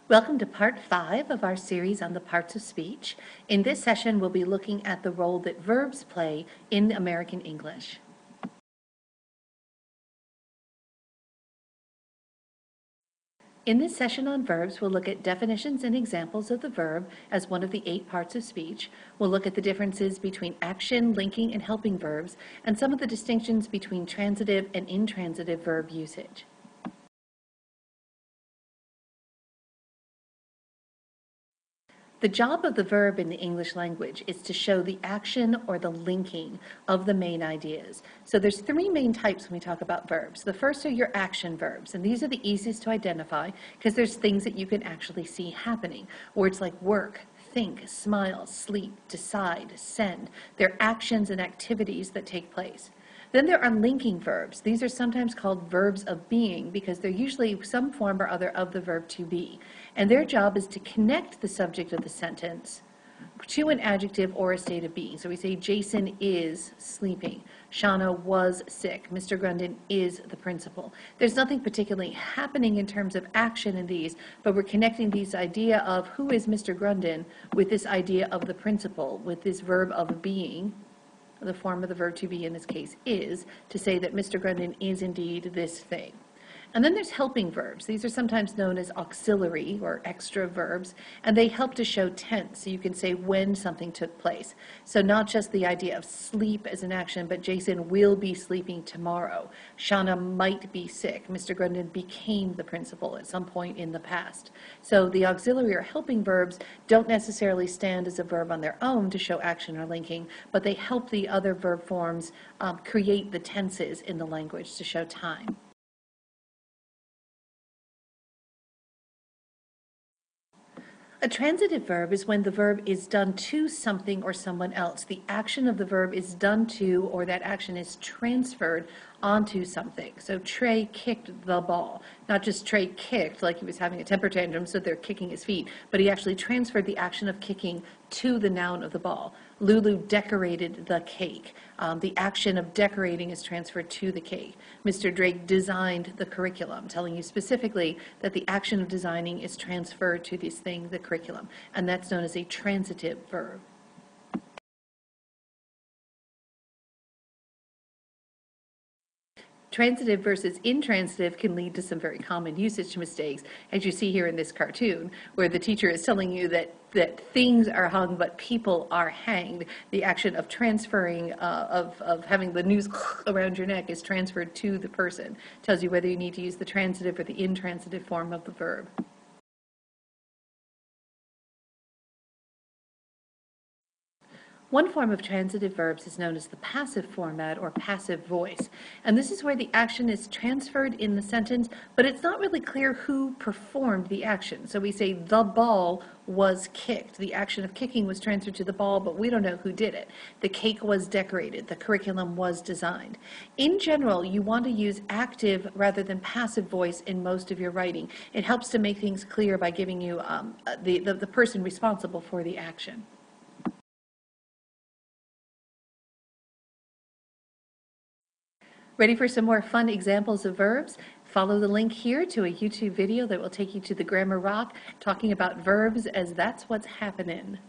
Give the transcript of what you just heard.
Welcome to part 5 of our series on the parts of speech. In this session, we'll be looking at the role that verbs play in American English. In this session on verbs, we'll look at definitions and examples of the verb as one of the 8 parts of speech. We'll look at the differences between action, linking, and helping verbs, and some of the distinctions between transitive and intransitive verb usage. The job of the verb in the English language is to show the action or the linking of the main ideas. So there's 3 main types when we talk about verbs. The first are your action verbs, and these are the easiest to identify because there's things that you can actually see happening. Words like work, think, smile, sleep, decide, send. They're actions and activities that take place. Then there are linking verbs. These are sometimes called verbs of being because they're usually some form or other of the verb to be. And their job is to connect the subject of the sentence to an adjective or a state of being. So we say Jason is sleeping. Shauna was sick. Mr. Grundon is the principal. There's nothing particularly happening in terms of action in these, but we're connecting this idea of who is Mr. Grundon with this idea of the principal, with this verb of being. The form of the verb to be in this case is, to say that Mr. Grundon is indeed this thing. And then there's helping verbs. These are sometimes known as auxiliary or extra verbs, and they help to show tense. So you can say when something took place. So not just the idea of sleep as an action, but Jason will be sleeping tomorrow. Shauna might be sick. Mr. Grundon became the principal at some point in the past. So the auxiliary or helping verbs don't necessarily stand as a verb on their own to show action or linking, but they help the other verb forms create the tenses in the language to show time. A transitive verb is when the verb is done to something or someone else. The action of the verb is done to, or that action is transferred onto something. So Trey kicked the ball. Not just Trey kicked like he was having a temper tantrum, so they're kicking his feet, but he actually transferred the action of kicking to the noun of the ball. Lulu decorated the cake. The action of decorating is transferred to the cake. Mr. Drake designed the curriculum, telling you specifically that the action of designing is transferred to this thing, the curriculum, and that's known as a transitive verb. Transitive versus intransitive can lead to some very common usage mistakes, as you see here in this cartoon, where the teacher is telling you that things are hung but people are hanged. The action of transferring, of having the noose around your neck is transferred to the person. Tells you whether you need to use the transitive or the intransitive form of the verb. One form of transitive verbs is known as the passive format or passive voice. And this is where the action is transferred in the sentence, but it's not really clear who performed the action. So we say the ball was kicked. The action of kicking was transferred to the ball, but we don't know who did it. The cake was decorated. The curriculum was designed. In general, you want to use active rather than passive voice in most of your writing. It helps to make things clear by giving you the person responsible for the action. Ready for some more fun examples of verbs? Follow the link here to a YouTube video that will take you to the Grammar Rock talking about verbs as that's what's happening.